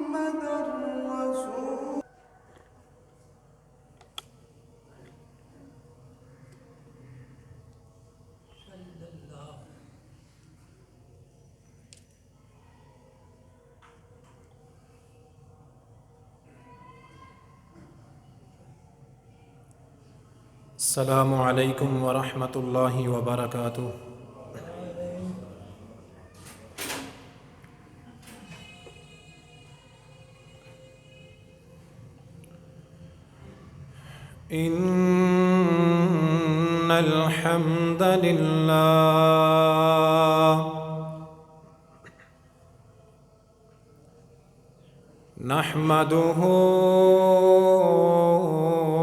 رسول السلام علیکم ورحمۃ اللہ وبرکاتہ۔ ان الحمد للہ نحمده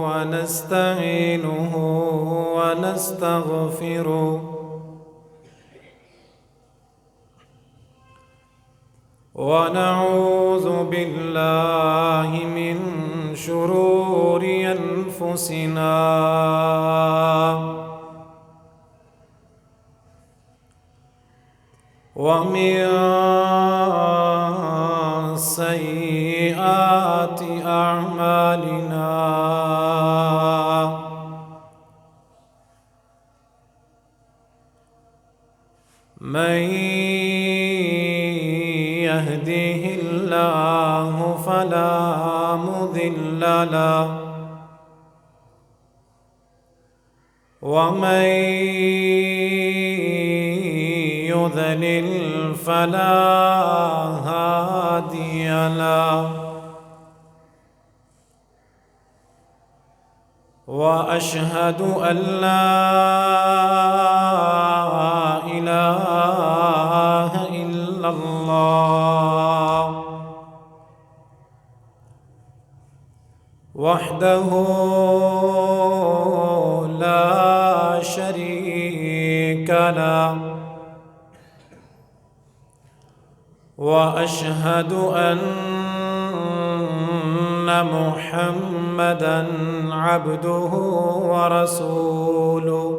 ونستعینه ونستغفره ونعوذ بالله من شرور أنفسنا ومن سيئات أعمالنا من يهده الله فلا مضل له ومن يضلل فلا هادي له وأشهد أن لا إله إلا الله وحده لا شريك له وأشهد أن محمدًا عبده ورسوله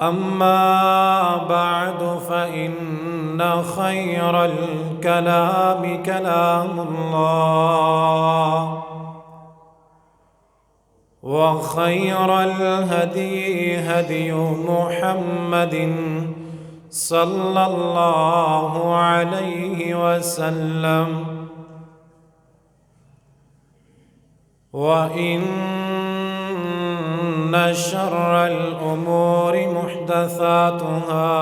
أما بعد فإن خير الكلام كلام الله وخير الهدي هدي محمد صلى الله عليه وسلم وإن شر الأمور محدثاتها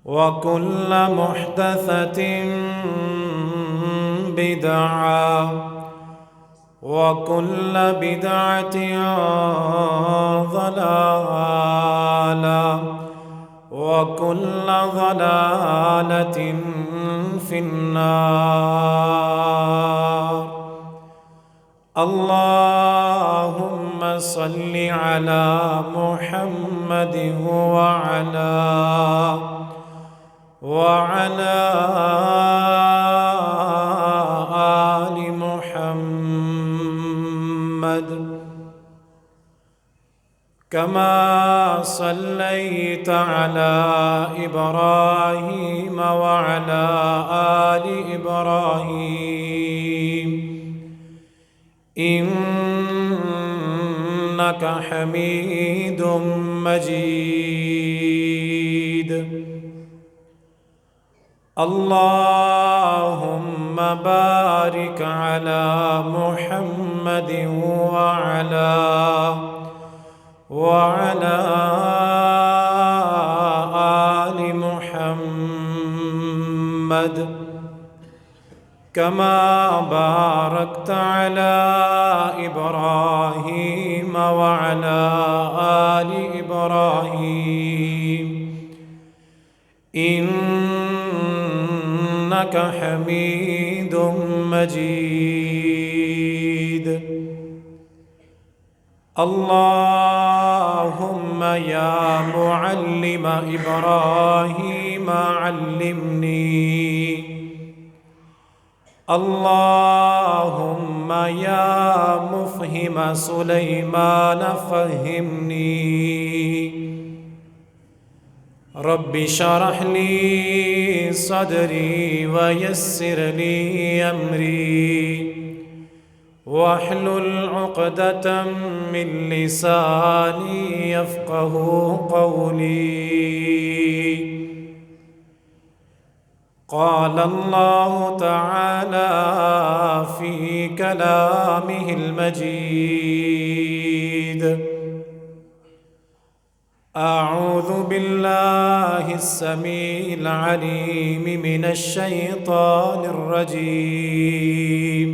وكل محدثة بدعة وكل بدعة ضلالة وكل ضلالة في النار. اللهم صل على محمد وعلى آل محمد كما صليت على إبراهيم وعلى آل إبراهيم إنك حميد مجيد. اللهم بارك على محمد وعلى آل محمد كما باركت على إبراهيم وعلى آل إبراهيم إنك حميد مجيد. اللهم يا معلم إبراهيم علمني اللهم يا مفهم سليمان فهمني رب اشرح لي صدري ويسر لي أمري واحلل عقدة من لساني يفقه قولي. قال الله تعالى في كلامه المجيد: أعوذ بالله السميع العليم من الشيطان الرجيم.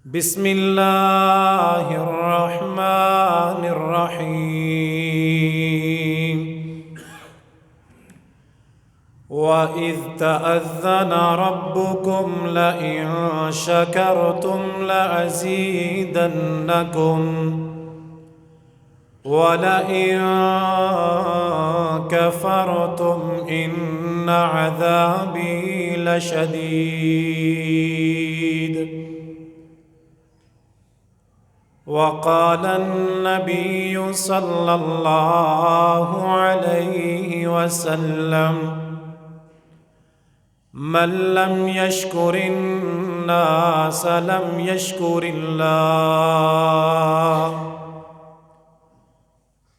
بسم الله الرحمن الرحيم. وإذ تأذن ربكم لئن شكرتم لأزيدنكم ولئن كفرتم إن عذابي لشديد. وقال النبي صلى الله عليه وسلم: من لم يشكر الناس لم يشكر الله.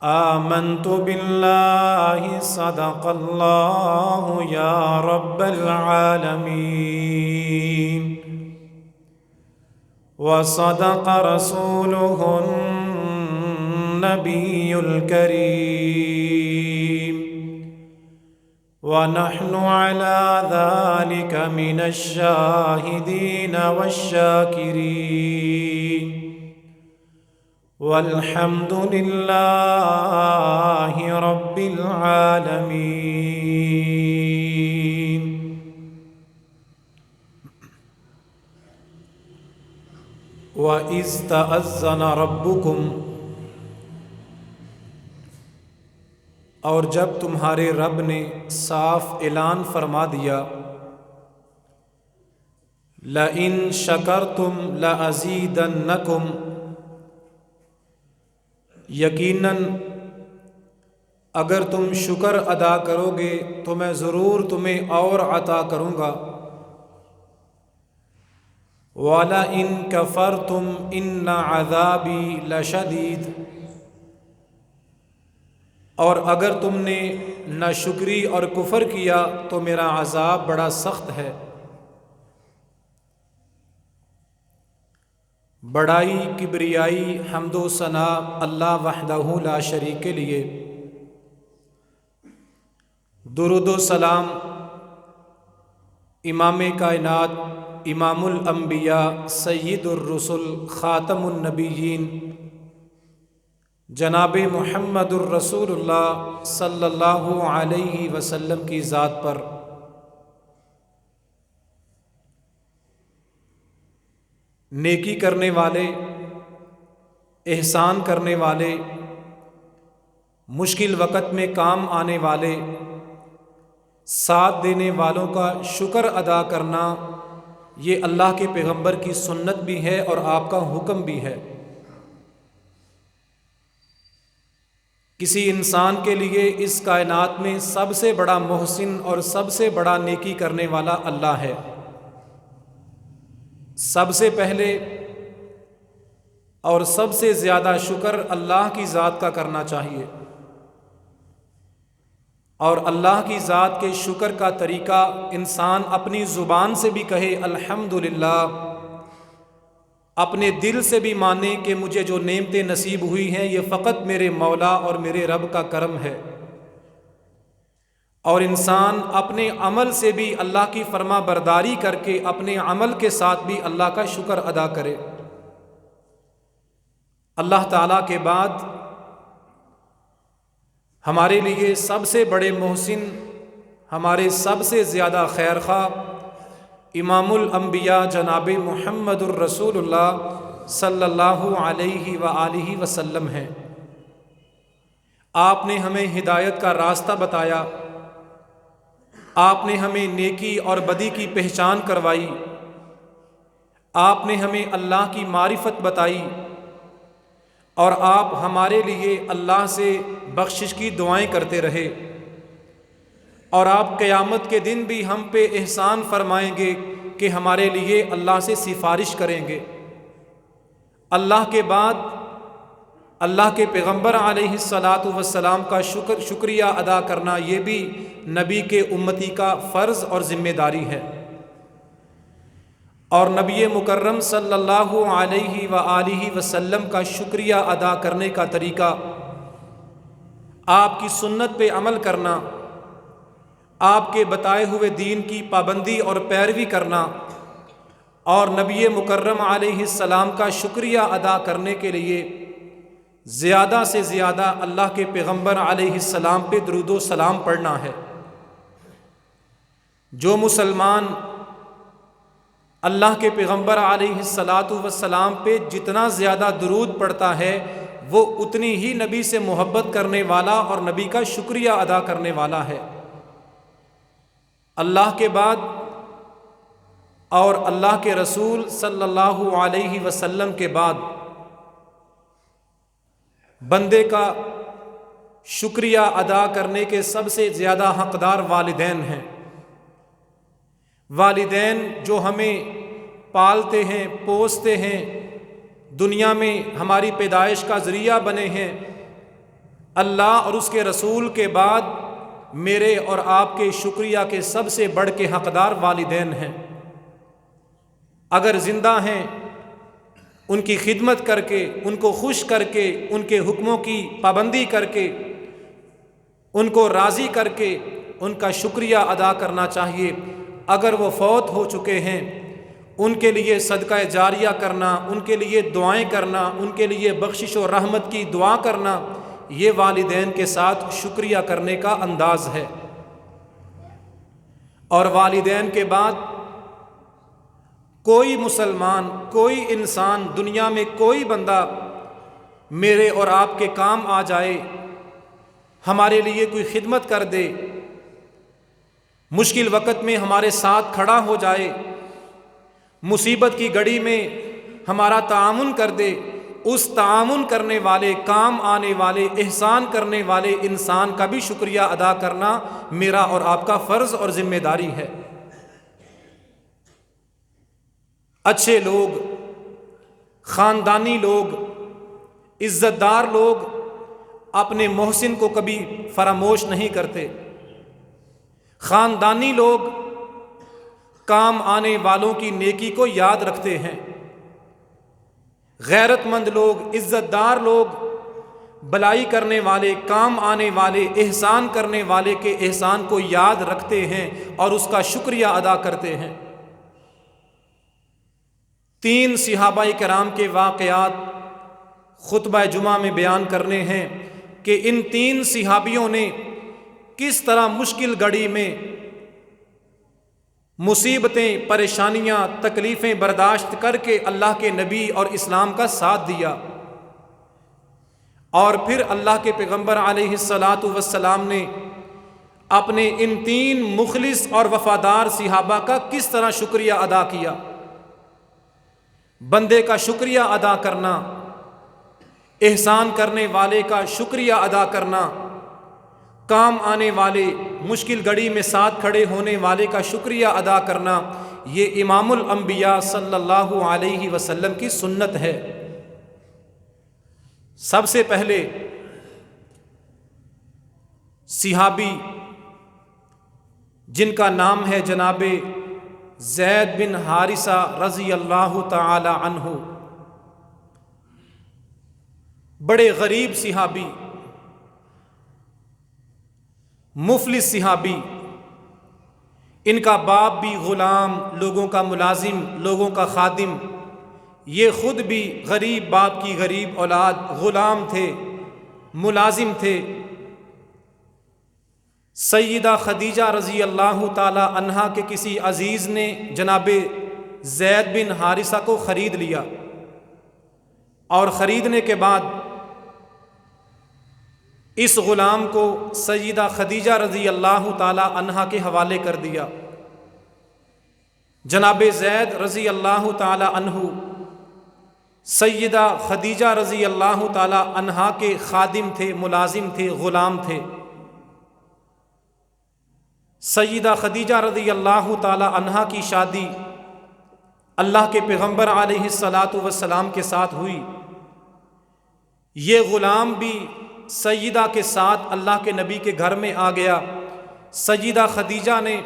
آمنت بالله صدق الله يا رب العالمين وصدق رسوله النبي الكريم ونحن على ذلك من الشاهدين والشاكرين والحمد لله رب العالمين. وَإِذْ تَأَذَّنَ رَبُّكُمْ، اور جب تمہارے رب نے صاف اعلان فرما دیا، لَإِن شَكَرْتُمْ لَأَزِيدَنَّكُمْ، یقیناً اگر تم شکر ادا کرو گے تو میں ضرور تمہیں اور عطا کروں گا. وَلَئِن كَفَرْتُمْ إِنَّ عَذَابِي لَشَدِيدٌ، اور اگر تم نے ناشکری اور کفر کیا تو میرا عذاب بڑا سخت ہے. بڑائی، کبریائی، حمد و ثنا اللہ وحدہ لا شریک کے لیے. درود و سلام امام کائنات، امام الانبیاء، سید الرسل، خاتم النبیین جناب محمد الرسول اللہ صلی اللہ علیہ وسلم کی ذات پر. نیکی کرنے والے، احسان کرنے والے، مشکل وقت میں کام آنے والے، ساتھ دینے والوں کا شکر ادا کرنا یہ اللہ کے پیغمبر کی سنت بھی ہے اور آپ کا حکم بھی ہے. کسی انسان کے لیے اس کائنات میں سب سے بڑا محسن اور سب سے بڑا نیکی کرنے والا اللہ ہے. سب سے پہلے اور سب سے زیادہ شکر اللہ کی ذات کا کرنا چاہیے، اور اللہ کی ذات کے شکر کا طریقہ انسان اپنی زبان سے بھی کہے الحمدللہ، اپنے دل سے بھی مانے کہ مجھے جو نعمتیں نصیب ہوئی ہیں یہ فقط میرے مولا اور میرے رب کا کرم ہے. اور انسان اپنے عمل سے بھی اللہ کی فرما برداری کر کے اپنے عمل کے ساتھ بھی اللہ کا شکر ادا کرے. اللہ تعالیٰ کے بعد ہمارے لیے سب سے بڑے محسن، ہمارے سب سے زیادہ خیر خواہ امام الانبیاء جناب محمد الرسول اللہ صلی اللہ علیہ وآلہ وسلم ہیں. آپ نے ہمیں ہدایت کا راستہ بتایا، آپ نے ہمیں نیکی اور بدی کی پہچان کروائی، آپ نے ہمیں اللہ کی معرفت بتائی، اور آپ ہمارے لیے اللہ سے بخشش کی دعائیں کرتے رہے، اور آپ قیامت کے دن بھی ہم پہ احسان فرمائیں گے کہ ہمارے لیے اللہ سے سفارش کریں گے۔ اللہ کے بعد اللہ کے پیغمبر علیہ الصلاۃ والسلام کا شکریہ ادا کرنا یہ بھی نبی کے امتی کا فرض اور ذمہ داری ہے۔ اور نبی مکرم صلی اللہ علیہ وآلہ وسلم کا شکریہ ادا کرنے کا طریقہ آپ کی سنت پہ عمل کرنا، آپ کے بتائے ہوئے دین کی پابندی اور پیروی کرنا، اور نبی مکرم علیہ السلام کا شکریہ ادا کرنے کے لیے زیادہ سے زیادہ اللہ کے پیغمبر علیہ السلام پہ درود و سلام پڑھنا ہے۔ جو مسلمان اللہ کے پیغمبر علیہ الصلاۃ والسلام پہ جتنا زیادہ درود پڑھتا ہے وہ اتنی ہی نبی سے محبت کرنے والا اور نبی کا شکریہ ادا کرنے والا ہے۔ اللہ کے بعد اور اللہ کے رسول صلی اللہ علیہ وسلم کے بعد بندے کا شکریہ ادا کرنے کے سب سے زیادہ حقدار والدین ہیں۔ والدین جو ہمیں پالتے ہیں، پوستے ہیں، دنیا میں ہماری پیدائش کا ذریعہ بنے ہیں، اللہ اور اس کے رسول کے بعد میرے اور آپ کے شکریہ کے سب سے بڑھ کے حقدار والدین ہیں۔ اگر زندہ ہیں ان کی خدمت کر کے، ان کو خوش کر کے، ان کے حکموں کی پابندی کر کے، ان کو راضی کر کے ان کا شکریہ ادا کرنا چاہیے۔ اگر وہ فوت ہو چکے ہیں ان کے لیے صدقہ جاریہ کرنا، ان کے لیے دعائیں کرنا، ان کے لیے بخشش و رحمت کی دعا کرنا، یہ والدین کے ساتھ شکریہ کرنے کا انداز ہے۔ اور والدین کے بعد کوئی مسلمان، کوئی انسان، دنیا میں کوئی بندہ میرے اور آپ کے کام آ جائے، ہمارے لیے کوئی خدمت کر دے، مشکل وقت میں ہمارے ساتھ کھڑا ہو جائے، مصیبت کی گھڑی میں ہمارا تعاون کر دے، اس تعاون کرنے والے، کام آنے والے، احسان کرنے والے انسان کا بھی شکریہ ادا کرنا میرا اور آپ کا فرض اور ذمہ داری ہے۔ اچھے لوگ، خاندانی لوگ، عزت دار لوگ اپنے محسن کو کبھی فراموش نہیں کرتے۔ خاندانی لوگ کام آنے والوں کی نیکی کو یاد رکھتے ہیں۔ غیرت مند لوگ، عزت دار لوگ بلائی کرنے والے، کام آنے والے، احسان کرنے والے کے احسان کو یاد رکھتے ہیں اور اس کا شکریہ ادا کرتے ہیں۔ 3 صحابہ کرام کے واقعات خطبہ جمعہ میں بیان کرنے ہیں کہ ان 3 صحابیوں نے کس طرح مشکل گھڑی میں مصیبتیں، پریشانیاں، تکلیفیں برداشت کر کے اللہ کے نبی اور اسلام کا ساتھ دیا، اور پھر اللہ کے پیغمبر علیہ الصلاۃ والسلام نے اپنے ان 3 مخلص اور وفادار صحابہ کا کس طرح شکریہ ادا کیا۔ بندے کا شکریہ ادا کرنا، احسان کرنے والے کا شکریہ ادا کرنا، کام آنے والے، مشکل گھڑی میں ساتھ کھڑے ہونے والے کا شکریہ ادا کرنا، یہ امام الانبیاء صلی اللہ علیہ وسلم کی سنت ہے۔ سب سے پہلے صحابی جن کا نام ہے جناب زید بن حارثہ رضی اللہ تعالی عنہ، بڑے غریب صحابی، مفلس صحابی، ان کا باپ بھی غلام، لوگوں کا ملازم، لوگوں کا خادم، یہ خود بھی غریب باپ کی غریب اولاد، غلام تھے، ملازم تھے۔ سیدہ خدیجہ رضی اللہ تعالی عنہا کے کسی عزیز نے جناب زید بن حارثہ کو خرید لیا، اور خریدنے کے بعد اس غلام کو سیدہ خدیجہ رضی اللہ تعالی عنہا کے حوالے کر دیا۔ جناب زید رضی اللہ تعالی عنہ سیدہ خدیجہ رضی اللہ تعالی عنہا کے خادم تھے، ملازم تھے، غلام تھے۔ سیدہ خدیجہ رضی اللہ تعالی عنہا کی شادی اللہ کے پیغمبر علیہ الصلاۃ والسلام کے ساتھ ہوئی۔ یہ غلام بھی سیدہ کے ساتھ اللہ کے نبی کے گھر میں آ گیا۔ سیدہ خدیجہ نے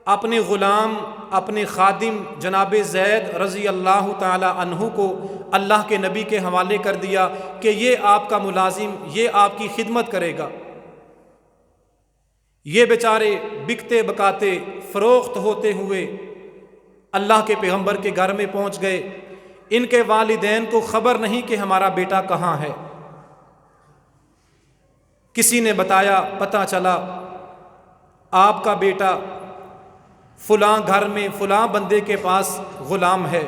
اپنے غلام، اپنے خادم جناب زید رضی اللہ تعالی عنہ کو اللہ کے نبی کے حوالے کر دیا کہ یہ آپ کا ملازم، یہ آپ کی خدمت کرے گا۔ یہ بیچارے بکتے بکاتے فروخت ہوتے ہوئے اللہ کے پیغمبر کے گھر میں پہنچ گئے۔ ان کے والدین کو خبر نہیں کہ ہمارا بیٹا کہاں ہے۔ کسی نے بتایا، پتہ چلا آپ کا بیٹا فلاں گھر میں فلاں بندے کے پاس غلام ہے۔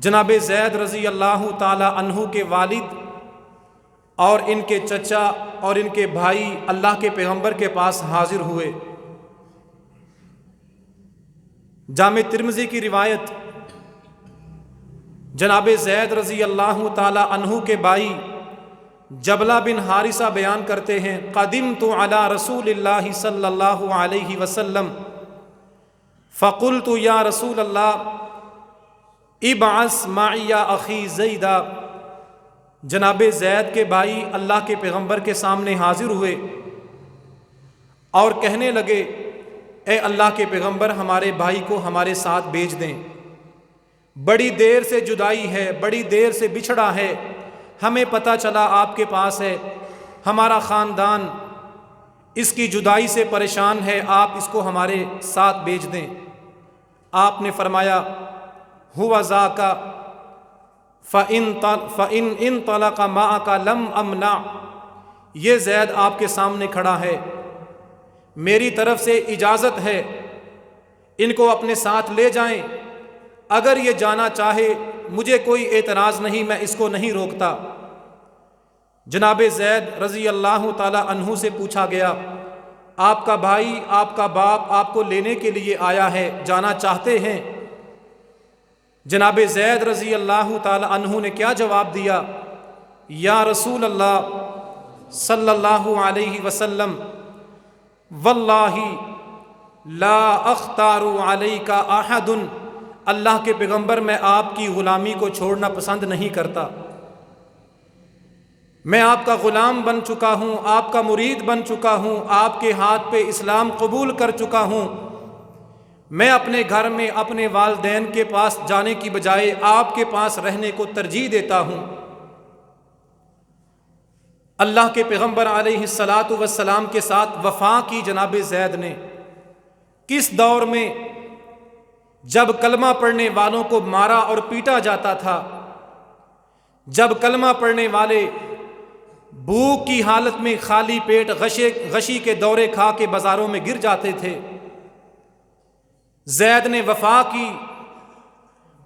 جناب زید رضی اللہ تعالی عنہ کے والد اور ان کے چچا اور ان کے بھائی اللہ کے پیغمبر کے پاس حاضر ہوئے۔ جامع ترمذی کی روایت، جناب زید رضی اللہ تعالی عنہ کے بھائی جبلہ بن حارثہ بیان کرتے ہیں، قدمت علی رسول اللہ صلی اللہ علیہ وسلم فقلت یا رسول اللہ ابعث معی اخی زیدہ۔ جناب زید کے بھائی اللہ کے پیغمبر کے سامنے حاضر ہوئے اور کہنے لگے، اے اللہ کے پیغمبر، ہمارے بھائی کو ہمارے ساتھ بھیج دیں۔ بڑی دیر سے جدائی ہے، بڑی دیر سے بچھڑا ہے، ہمیں پتہ چلا آپ کے پاس ہے، ہمارا خاندان اس کی جدائی سے پریشان ہے، آپ اس کو ہمارے ساتھ بھیج دیں۔ آپ نے فرمایا، ہوا ذاک فَإِنْ انطلق مَعَكَ لَمْ أَمْنَعْ۔ یہ زید آپ کے سامنے کھڑا ہے، میری طرف سے اجازت ہے، ان کو اپنے ساتھ لے جائیں، اگر یہ جانا چاہے مجھے کوئی اعتراض نہیں، میں اس کو نہیں روکتا۔ جناب زید رضی اللہ تعالی عنہ سے پوچھا گیا، آپ کا بھائی، آپ کا باپ آپ کو لینے کے لیے آیا ہے، جانا چاہتے ہیں؟ جناب زید رضی اللہ تعالی عنہ نے کیا جواب دیا؟ یا رسول اللہ صلی اللہ علیہ وسلم، واللہ لا اختار علیک احد۔ اللہ کے پیغمبر، میں آپ کی غلامی کو چھوڑنا پسند نہیں کرتا۔ میں آپ کا غلام بن چکا ہوں، آپ کا مرید بن چکا ہوں، آپ کے ہاتھ پہ اسلام قبول کر چکا ہوں۔ میں اپنے گھر میں اپنے والدین کے پاس جانے کی بجائے آپ کے پاس رہنے کو ترجیح دیتا ہوں۔ اللہ کے پیغمبر علیہ الصلاۃ والسلام کے ساتھ وفا کی جناب زید نے۔ کس دور میں؟ جب کلمہ پڑھنے والوں کو مارا اور پیٹا جاتا تھا، جب کلمہ پڑھنے والے بھوک کی حالت میں خالی پیٹ غشی کے دورے کھا کے بازاروں میں گر جاتے تھے، زید نے وفا کی،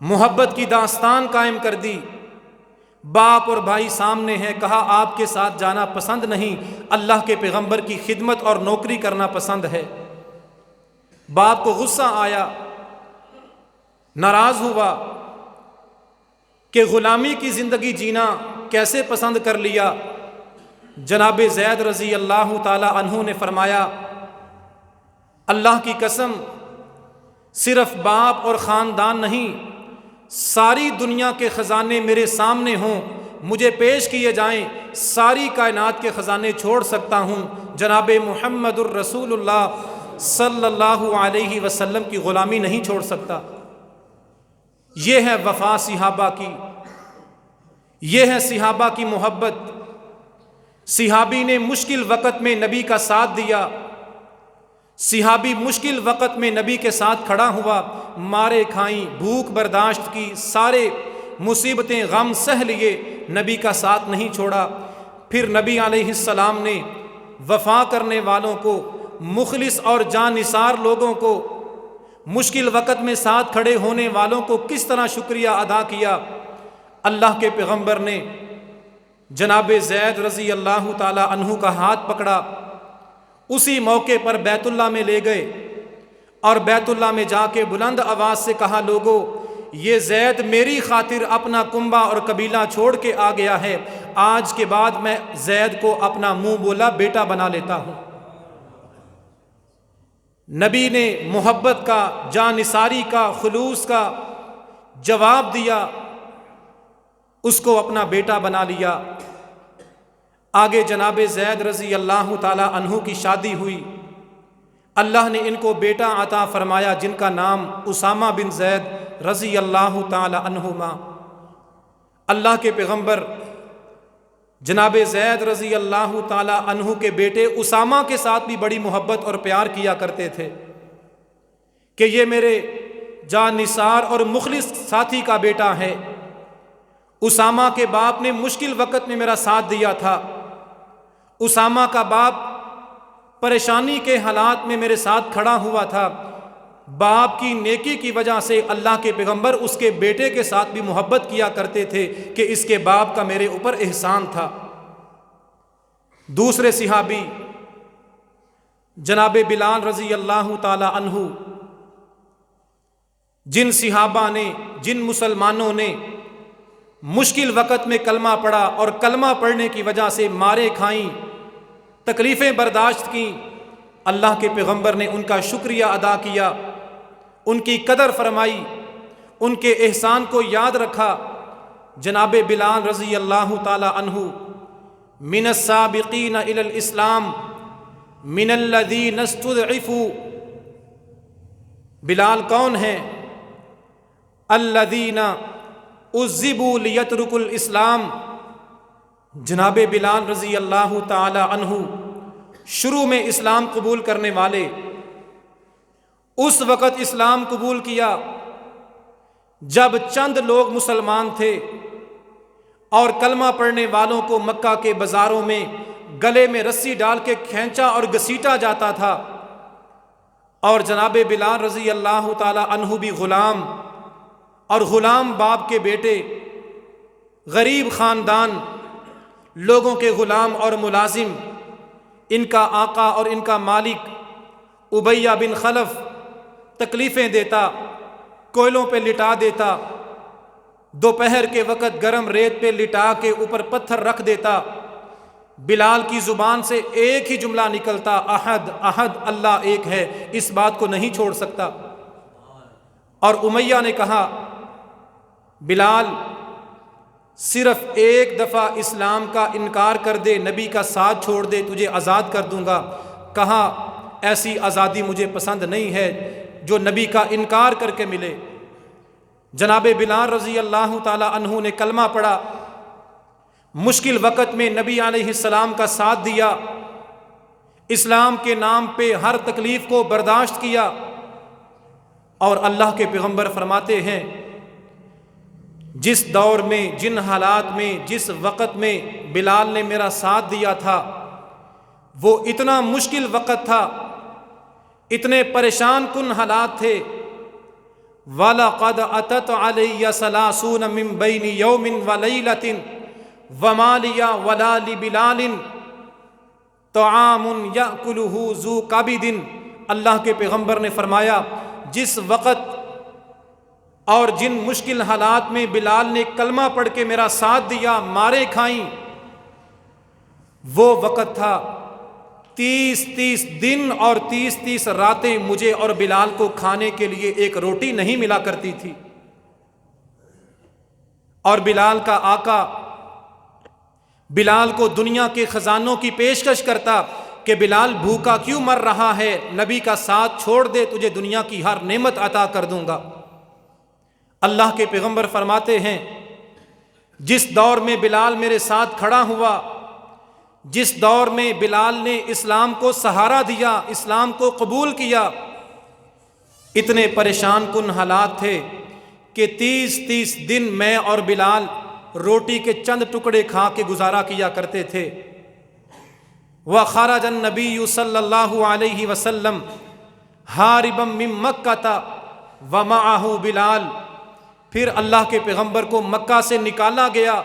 محبت کی داستان قائم کر دی۔ باپ اور بھائی سامنے ہیں، کہا آپ کے ساتھ جانا پسند نہیں، اللہ کے پیغمبر کی خدمت اور نوکری کرنا پسند ہے۔ باپ کو غصہ آیا، ناراض ہوا کہ غلامی کی زندگی جینا کیسے پسند کر لیا۔ جناب زید رضی اللہ تعالی عنہ نے فرمایا، اللہ کی قسم، صرف باپ اور خاندان نہیں، ساری دنیا کے خزانے میرے سامنے ہوں، مجھے پیش کیے جائیں، ساری کائنات کے خزانے چھوڑ سکتا ہوں، جناب محمد الرسول اللہ صلی اللہ علیہ وسلم کی غلامی نہیں چھوڑ سکتا۔ یہ ہے وفا صحابہ کی، یہ ہے صحابہ کی محبت۔ صحابی نے مشکل وقت میں نبی کا ساتھ دیا، صحابی مشکل وقت میں نبی کے ساتھ کھڑا ہوا، مارے کھائیں، بھوک برداشت کی، سارے مصیبتیں غم سہ لیے، نبی کا ساتھ نہیں چھوڑا۔ پھر نبی علیہ السلام نے وفا کرنے والوں کو، مخلص اور جاں نثار لوگوں کو، مشکل وقت میں ساتھ کھڑے ہونے والوں کو کس طرح شکریہ ادا کیا۔ اللہ کے پیغمبر نے جناب زید رضی اللہ تعالی عنہ کا ہاتھ پکڑا، اسی موقع پر بیت اللہ میں لے گئے اور بیت اللہ میں جا کے بلند آواز سے کہا، لوگو یہ زید میری خاطر اپنا کنبہ اور قبیلہ چھوڑ کے آ گیا ہے، آج کے بعد میں زید کو اپنا منہ بولا بیٹا بنا لیتا ہوں۔ نبی نے محبت کا، جانثاری کا، خلوص کا جواب دیا، اس کو اپنا بیٹا بنا لیا۔ آگے جناب زید رضی اللہ تعالی عنہ کی شادی ہوئی، اللہ نے ان کو بیٹا عطا فرمایا جن کا نام اسامہ بن زید رضی اللہ تعالی عنہما۔ اللہ کے پیغمبر جناب زید رضی اللہ تعالی عنہ کے بیٹے اسامہ کے ساتھ بھی بڑی محبت اور پیار کیا کرتے تھے کہ یہ میرے جان نثار اور مخلص ساتھی کا بیٹا ہے۔ اسامہ کے باپ نے مشکل وقت میں میرا ساتھ دیا تھا، اسامہ کا باپ پریشانی کے حالات میں میرے ساتھ کھڑا ہوا تھا، باپ کی نیکی کی وجہ سے اللہ کے پیغمبر اس کے بیٹے کے ساتھ بھی محبت کیا کرتے تھے کہ اس کے باپ کا میرے اوپر احسان تھا۔ دوسرے صحابی جناب بلال رضی اللہ تعالی عنہ، جن صحابہ نے، جن مسلمانوں نے مشکل وقت میں کلمہ پڑھا اور کلمہ پڑھنے کی وجہ سے مارے کھائیں، تکلیفیں برداشت کیں، اللہ کے پیغمبر نے ان کا شکریہ ادا کیا، ان کی قدر فرمائی، ان کے احسان کو یاد رکھا۔ جناب بلال رضی اللہ تعالی عنہ من السابقین الی الاسلام من الذین استضعفوا، بلال کون ہیں؟ الذین عذبوا لیترکوا الاسلام۔ جناب بلال رضی اللہ تعالی عنہ شروع میں اسلام قبول کرنے والے، اس وقت اسلام قبول کیا جب چند لوگ مسلمان تھے اور کلمہ پڑھنے والوں کو مکہ کے بازاروں میں گلے میں رسی ڈال کے کھینچا اور گھسیٹا جاتا تھا، اور جناب بلال رضی اللہ تعالی عنہ بھی غلام، اور غلام باپ کے بیٹے، غریب خاندان، لوگوں کے غلام اور ملازم، ان کا آقا اور ان کا مالک امیہ بن خلف تکلیفیں دیتا، کوئلوں پہ لٹا دیتا، دوپہر کے وقت گرم ریت پہ لٹا کے اوپر پتھر رکھ دیتا، بلال کی زبان سے ایک ہی جملہ نکلتا، احد احد، اللہ ایک ہے، اس بات کو نہیں چھوڑ سکتا۔ اور امیہ نے کہا بلال صرف ایک دفعہ اسلام کا انکار کر دے، نبی کا ساتھ چھوڑ دے، تجھے آزاد کر دوں گا۔ کہا ایسی آزادی مجھے پسند نہیں ہے جو نبی کا انکار کر کے ملے۔ جناب بلال رضی اللہ تعالی عنہ نے کلمہ پڑھا، مشکل وقت میں نبی علیہ السلام کا ساتھ دیا، اسلام کے نام پہ ہر تکلیف کو برداشت کیا، اور اللہ کے پیغمبر فرماتے ہیں جس دور میں، جن حالات میں، جس وقت میں بلال نے میرا ساتھ دیا تھا وہ اتنا مشکل وقت تھا، اتنے پریشان کن حالات تھے۔ وَلَقَدْ أَتَتْ عَلَيَّ ثَلَاثُونَ مِن بَيْنِ يَوْمٍ وَلَيْلَةٍ وَمَا لِيَ وَلَا لِبِلَالٍ طَعَامٌ يَأْكُلُهُ ذُو كَبِدٍ۔ اللہ کے پیغمبر نے فرمایا جس وقت اور جن مشکل حالات میں بلال نے کلمہ پڑھ کے میرا ساتھ دیا، مارے کھائیں، وہ وقت تھا 30 دن اور 30 راتیں مجھے اور بلال کو کھانے کے لیے ایک روٹی نہیں ملا کرتی تھی۔ اور بلال کا آقا بلال کو دنیا کے خزانوں کی پیشکش کرتا کہ بلال بھوکا کیوں مر رہا ہے، نبی کا ساتھ چھوڑ دے، تجھے دنیا کی ہر نعمت عطا کر دوں گا۔ اللہ کے پیغمبر فرماتے ہیں جس دور میں بلال میرے ساتھ کھڑا ہوا، جس دور میں بلال نے اسلام کو سہارا دیا، اسلام کو قبول کیا، اتنے پریشان کن حالات تھے کہ 30 دن میں اور بلال روٹی کے چند ٹکڑے کھا کے گزارا کیا کرتے تھے۔ وَخَرَجَ النَّبِيُّ صلی اللہ علیہ وسلم ہاربا من مکہ ومعہ بلال۔ پھر اللہ کے پیغمبر کو مکہ سے نکالا گیا،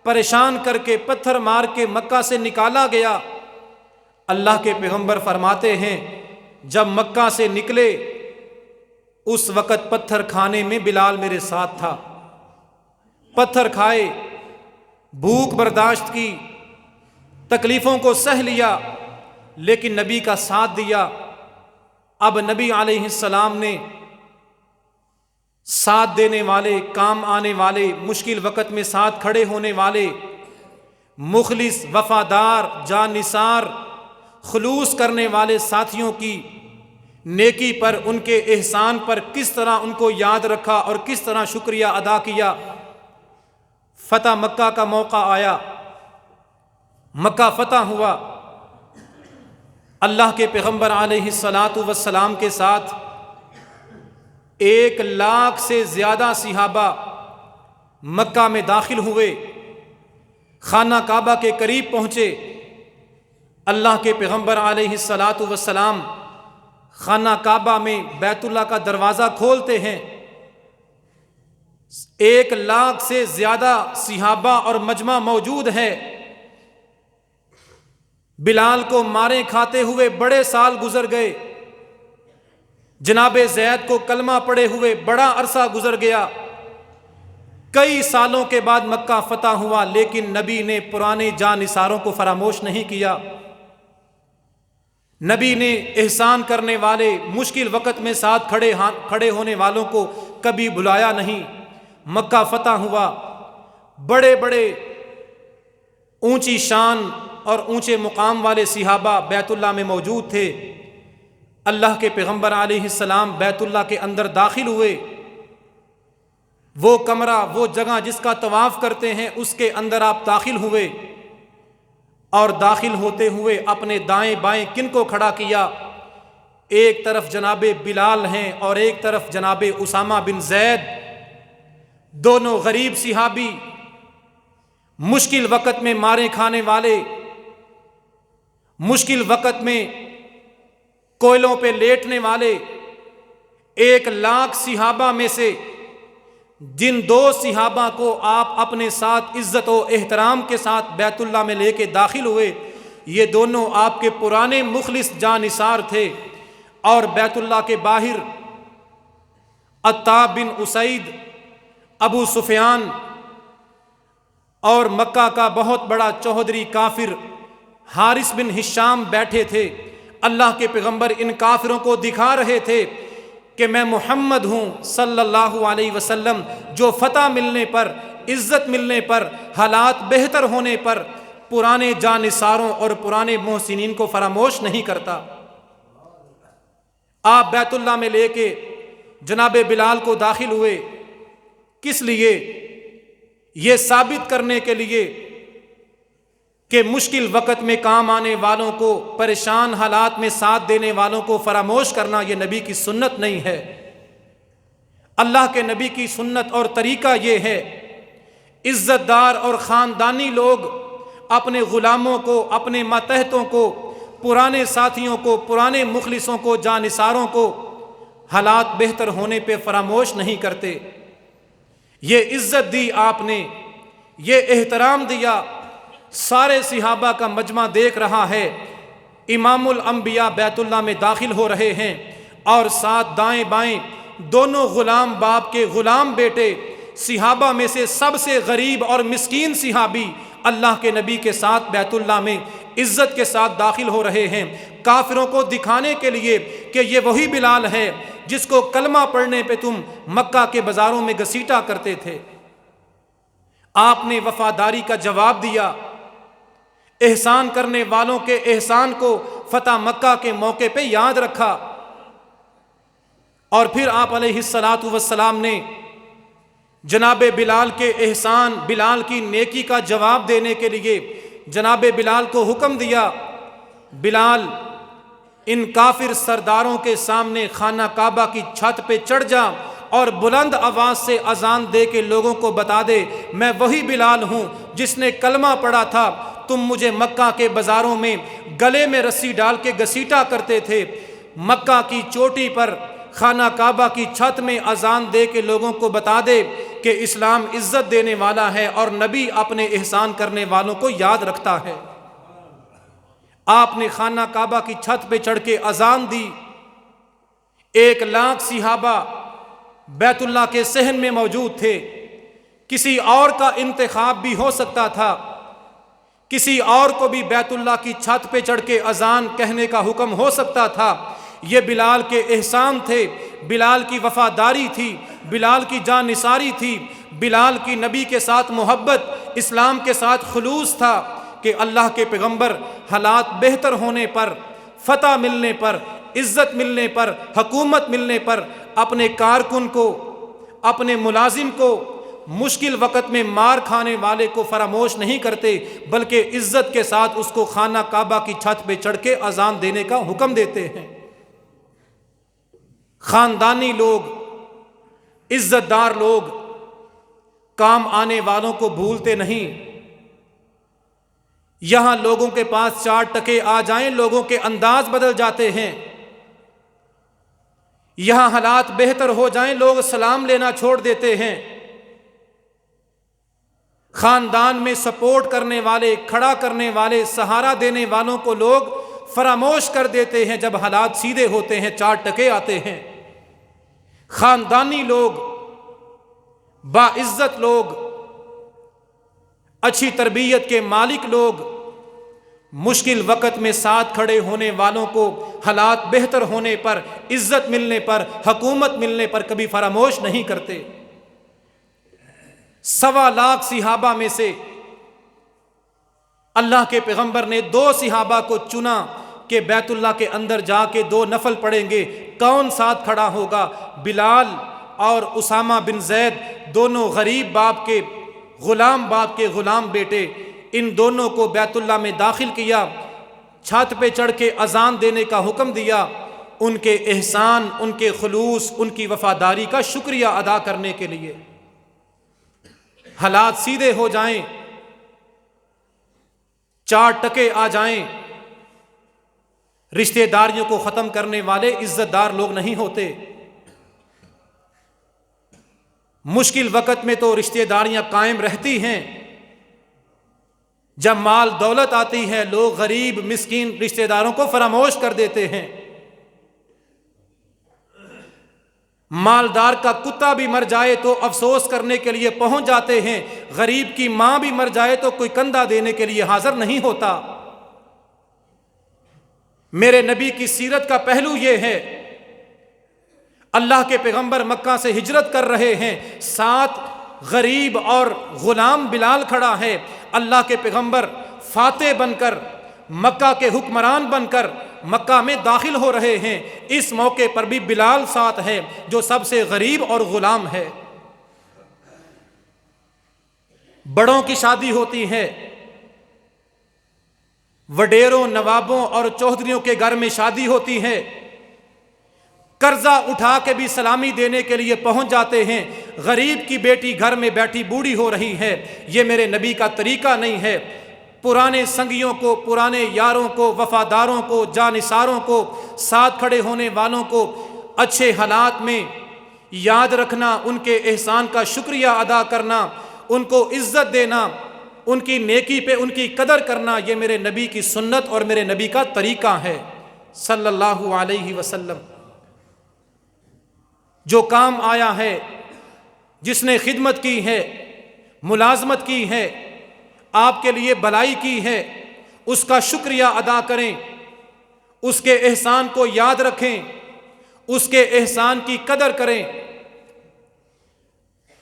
پریشان کر کے، پتھر مار کے مکہ سے نکالا گیا۔ اللہ کے پیغمبر فرماتے ہیں جب مکہ سے نکلے اس وقت پتھر کھانے میں بلال میرے ساتھ تھا، پتھر کھائے، بھوک برداشت کی، تکلیفوں کو سہ لیا، لیکن نبی کا ساتھ دیا۔ اب نبی علیہ السلام نے ساتھ دینے والے، کام آنے والے، مشکل وقت میں ساتھ کھڑے ہونے والے، مخلص، وفادار، جان نثار، خلوص کرنے والے ساتھیوں کی نیکی پر، ان کے احسان پر کس طرح ان کو یاد رکھا اور کس طرح شکریہ ادا کیا۔ فتح مکہ کا موقع آیا، مکہ فتح ہوا، اللہ کے پیغمبر علیہ السلام کے ساتھ 1,00,000 سے زیادہ صحابہ مکہ میں داخل ہوئے، خانہ کعبہ کے قریب پہنچے۔ اللہ کے پیغمبر علیہ السلام خانہ کعبہ میں بیت اللہ کا دروازہ کھولتے ہیں، 1,00,000 سے زیادہ صحابہ اور مجمع موجود ہے۔ بلال کو مارے کھاتے ہوئے بڑے سال گزر گئے، جناب زید کو کلمہ پڑے ہوئے بڑا عرصہ گزر گیا، کئی سالوں کے بعد مکہ فتح ہوا، لیکن نبی نے پرانے جان نثاروں کو فراموش نہیں کیا۔ نبی نے احسان کرنے والے، مشکل وقت میں ساتھ کھڑے ہونے والوں کو کبھی بلایا نہیں۔ مکہ فتح ہوا، بڑے بڑے اونچی شان اور اونچے مقام والے صحابہ بیت اللہ میں موجود تھے۔ اللہ کے پیغمبر علیہ السلام بیت اللہ کے اندر داخل ہوئے، وہ کمرہ، وہ جگہ جس کا طواف کرتے ہیں اس کے اندر آپ داخل ہوئے، اور داخل ہوتے ہوئے اپنے دائیں بائیں کن کو کھڑا کیا؟ ایک طرف جناب بلال ہیں اور ایک طرف جناب اسامہ بن زید، دونوں غریب صحابی، مشکل وقت میں مارے کھانے والے، مشکل وقت میں کوئلوں پہ لیٹنے والے، 1,00,000 صحابہ میں سے جن 2 صحابہ کو آپ اپنے ساتھ عزت و احترام کے ساتھ بیت اللہ میں لے کے داخل ہوئے، یہ دونوں آپ کے پرانے مخلص جان نثار تھے۔ اور بیت اللہ کے باہر عتاب بن اسید، ابو سفیان اور مکہ کا بہت بڑا چوہدری کافر حارث بن ہشام بیٹھے تھے۔ اللہ کے پیغمبر ان کافروں کو دکھا رہے تھے کہ میں محمد ہوں صلی اللہ علیہ وسلم، جو فتح ملنے پر، عزت ملنے پر، حالات بہتر ہونے پر پرانے جان نثاروں اور پرانے محسنین کو فراموش نہیں کرتا۔ آپ بیت اللہ میں لے کے جناب بلال کو داخل ہوئے، کس لیے؟ یہ ثابت کرنے کے لیے کہ مشکل وقت میں کام آنے والوں کو، پریشان حالات میں ساتھ دینے والوں کو فراموش کرنا یہ نبی کی سنت نہیں ہے۔ اللہ کے نبی کی سنت اور طریقہ یہ ہے، عزت دار اور خاندانی لوگ اپنے غلاموں کو، اپنے ماتحتوں کو، پرانے ساتھیوں کو، پرانے مخلصوں کو، جان نثاروں کو حالات بہتر ہونے پہ فراموش نہیں کرتے۔ یہ عزت دی آپ نے، یہ احترام دیا۔ سارے صحابہ کا مجمع دیکھ رہا ہے، امام الانبیاء بیت اللہ میں داخل ہو رہے ہیں، اور ساتھ دائیں بائیں دونوں غلام باپ کے غلام بیٹے، صحابہ میں سے سب سے غریب اور مسکین صحابی اللہ کے نبی کے ساتھ بیت اللہ میں عزت کے ساتھ داخل ہو رہے ہیں، کافروں کو دکھانے کے لیے کہ یہ وہی بلال ہے جس کو کلمہ پڑھنے پہ تم مکہ کے بازاروں میں گھسیٹا کرتے تھے۔ آپ نے وفاداری کا جواب دیا، احسان کرنے والوں کے احسان کو فتح مکہ کے موقع پہ یاد رکھا، اور پھر آپ علیہ السلام نے جناب بلال کے احسان، بلال کی نیکی کا جواب دینے کے لیے جناب بلال کو حکم دیا، بلال ان کافر سرداروں کے سامنے خانہ کعبہ کی چھت پہ چڑھ جا اور بلند آواز سے اذان دے کے لوگوں کو بتا دے، میں وہی بلال ہوں جس نے کلمہ پڑھا تھا، تم مجھے مکہ کے بازاروں میں گلے میں رسی ڈال کے گھسیٹا کرتے تھے، مکہ کی چوٹی پر خانہ کعبہ کی چھت میں اذان دے کے لوگوں کو بتا دے کہ اسلام عزت دینے والا ہے اور نبی اپنے احسان کرنے والوں کو یاد رکھتا ہے۔ آپ نے خانہ کعبہ کی چھت پہ چڑھ کے اذان دی، 1,00,000 صحابہ بیت اللہ کے صحن میں موجود تھے، کسی اور کا انتخاب بھی ہو سکتا تھا، کسی اور کو بھی بیت اللہ کی چھت پہ چڑھ کے اذان کہنے کا حکم ہو سکتا تھا۔ یہ بلال کے احسان تھے، بلال کی وفاداری تھی، بلال کی جان نثاری تھی، بلال کی نبی کے ساتھ محبت، اسلام کے ساتھ خلوص تھا کہ اللہ کے پیغمبر حالات بہتر ہونے پر، فتح ملنے پر، عزت ملنے پر، حکومت ملنے پر اپنے کارکن کو، اپنے ملازم کو، مشکل وقت میں مار کھانے والے کو فراموش نہیں کرتے، بلکہ عزت کے ساتھ اس کو خانہ کعبہ کی چھت پہ چڑھ کے اذان دینے کا حکم دیتے ہیں۔ خاندانی لوگ، عزت دار لوگ کام آنے والوں کو بھولتے نہیں۔ یہاں لوگوں کے پاس 4 ٹکے آ جائیں، لوگوں کے انداز بدل جاتے ہیں۔ یہاں حالات بہتر ہو جائیں، لوگ سلام لینا چھوڑ دیتے ہیں۔ خاندان میں سپورٹ کرنے والے، کھڑا کرنے والے، سہارا دینے والوں کو لوگ فراموش کر دیتے ہیں جب حالات سیدھے ہوتے ہیں، 4 ٹکے آتے ہیں۔ خاندانی لوگ، باعزت لوگ، اچھی تربیت کے مالک لوگ مشکل وقت میں ساتھ کھڑے ہونے والوں کو حالات بہتر ہونے پر، عزت ملنے پر، حکومت ملنے پر کبھی فراموش نہیں کرتے۔ 1.25 لاکھ صحابہ میں سے اللہ کے پیغمبر نے 2 صحابہ کو چنا کہ بیت اللہ کے اندر جا کے 2 نفل پڑھیں گے۔ کون ساتھ کھڑا ہوگا؟ بلال اور اسامہ بن زید، دونوں غریب باپ کے، غلام باپ کے غلام بیٹے۔ ان دونوں کو بیت اللہ میں داخل کیا، چھت پہ چڑھ کے اذان دینے کا حکم دیا، ان کے احسان، ان کے خلوص، ان کی وفاداری کا شکریہ ادا کرنے کے لیے۔ حالات سیدھے ہو جائیں، 4 ٹکے آ جائیں، رشتہ داریوں کو ختم کرنے والے عزت دار لوگ نہیں ہوتے۔ مشکل وقت میں تو رشتہ داریاں قائم رہتی ہیں، جب مال دولت آتی ہے لوگ غریب مسکین رشتہ داروں کو فراموش کر دیتے ہیں۔ مالدار کا کتا بھی مر جائے تو افسوس کرنے کے لیے پہنچ جاتے ہیں، غریب کی ماں بھی مر جائے تو کوئی کندھا دینے کے لیے حاضر نہیں ہوتا۔ میرے نبی کی سیرت کا پہلو یہ ہے، اللہ کے پیغمبر مکہ سے ہجرت کر رہے ہیں، ساتھ غریب اور غلام بلال کھڑا ہے۔ اللہ کے پیغمبر فاتح بن کر، مکہ کے حکمران بن کر مکہ میں داخل ہو رہے ہیں، اس موقع پر بھی بلال ساتھ ہے جو سب سے غریب اور غلام ہے۔ بڑوں کی شادی ہوتی ہے، وڈیروں، نوابوں اور چودھریوں کے گھر میں شادی ہوتی ہے، قرضہ اٹھا کے بھی سلامی دینے کے لیے پہنچ جاتے ہیں۔ غریب کی بیٹی گھر میں بیٹھی بوڑھی ہو رہی ہے، یہ میرے نبی کا طریقہ نہیں ہے۔ پرانے سنگیوں کو، پرانے یاروں کو، وفاداروں کو، جانثاروں کو، ساتھ کھڑے ہونے والوں کو اچھے حالات میں یاد رکھنا، ان کے احسان کا شکریہ ادا کرنا، ان کو عزت دینا، ان کی نیکی پہ ان کی قدر کرنا، یہ میرے نبی کی سنت اور میرے نبی کا طریقہ ہے صلی اللہ علیہ وسلم۔ جو کام آیا ہے، جس نے خدمت کی ہے، ملازمت کی ہے، آپ کے لیے بھلائی کی ہے، اس کا شکریہ ادا کریں، اس کے احسان کو یاد رکھیں، اس کے احسان کی قدر کریں۔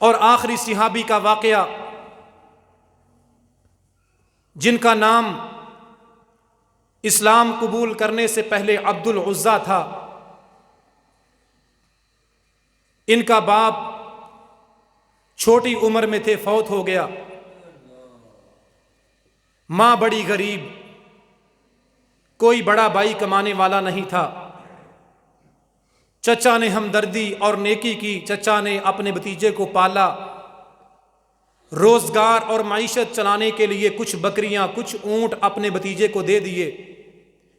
اور آخری صحابی کا واقعہ، جن کا نام اسلام قبول کرنے سے پہلے عبد العزیٰ تھا، ان کا باپ چھوٹی عمر میں تھے، فوت ہو گیا، ماں بڑی غریب، کوئی بڑا بھائی کمانے والا نہیں تھا۔ چچا نے ہمدردی اور نیکی کی، چچا نے اپنے بھتیجے کو پالا، روزگار اور معیشت چلانے کے لیے کچھ بکریاں، کچھ اونٹ اپنے بھتیجے کو دے دیے،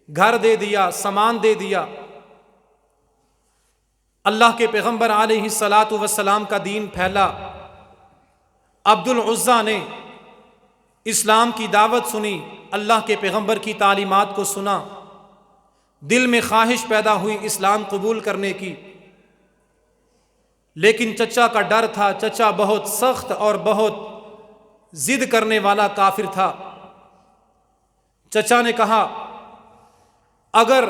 گھر دے دیا، سامان دے دیا۔ اللہ کے پیغمبر علیہ الصلاۃ والسلام کا دین پھیلا، عبد العزیٰ نے اسلام کی دعوت سنی، اللہ کے پیغمبر کی تعلیمات کو سنا، دل میں خواہش پیدا ہوئی اسلام قبول کرنے کی، لیکن چچا کا ڈر تھا، چچا بہت سخت اور بہت ضد کرنے والا کافر تھا۔ چچا نے کہا اگر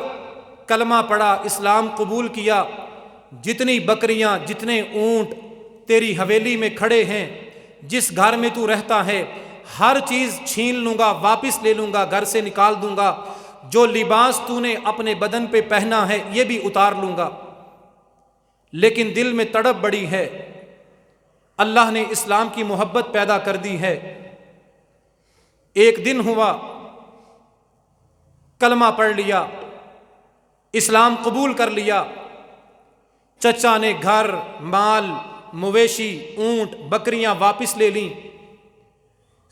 کلمہ پڑھا، اسلام قبول کیا، جتنی بکریاں جتنے اونٹ تیری حویلی میں کھڑے ہیں، جس گھر میں تو رہتا ہے، ہر چیز چھین لوں گا، واپس لے لوں گا، گھر سے نکال دوں گا، جو لباس تو نے اپنے بدن پہ پہنا ہے یہ بھی اتار لوں گا، لیکن دل میں تڑپ بڑی ہے، اللہ نے اسلام کی محبت پیدا کر دی ہے۔ ایک دن ہوا، کلمہ پڑھ لیا، اسلام قبول کر لیا، چچا نے گھر، مال، مویشی، اونٹ، بکریاں واپس لے لیں۔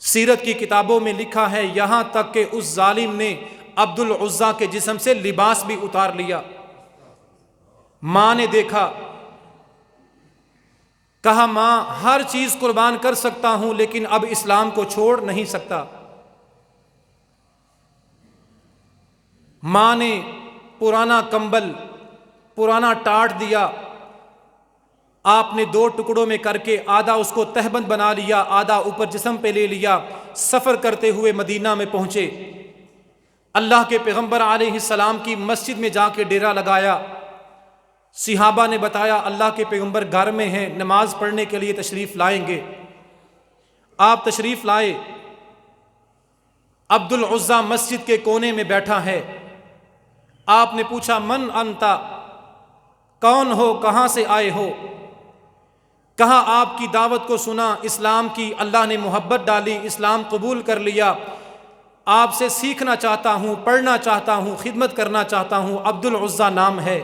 سیرت کی کتابوں میں لکھا ہے یہاں تک کہ اس ظالم نے عبد العزیٰ کے جسم سے لباس بھی اتار لیا۔ ماں نے دیکھا، کہا ماں ہر چیز قربان کر سکتا ہوں لیکن اب اسلام کو چھوڑ نہیں سکتا۔ ماں نے پرانا کمبل، پرانا ٹاٹ دیا، آپ نے 2 ٹکڑوں میں کر کے آدھا اس کو تہبند بنا لیا، آدھا اوپر جسم پہ لے لیا، سفر کرتے ہوئے مدینہ میں پہنچے۔ اللہ کے پیغمبر علیہ السلام کی مسجد میں جا کے ڈیرا لگایا۔ صحابہ نے بتایا اللہ کے پیغمبر گھر میں ہیں، نماز پڑھنے کے لیے تشریف لائیں گے۔ آپ تشریف لائے، عبد العزیٰ مسجد کے کونے میں بیٹھا ہے۔ آپ نے پوچھا من انتا، کون ہو، کہاں سے آئے ہو؟ کہا آپ کی دعوت کو سنا، اسلام کی اللہ نے محبت ڈالی، اسلام قبول کر لیا، آپ سے سیکھنا چاہتا ہوں، پڑھنا چاہتا ہوں، خدمت کرنا چاہتا ہوں، عبد العزیٰ نام ہے۔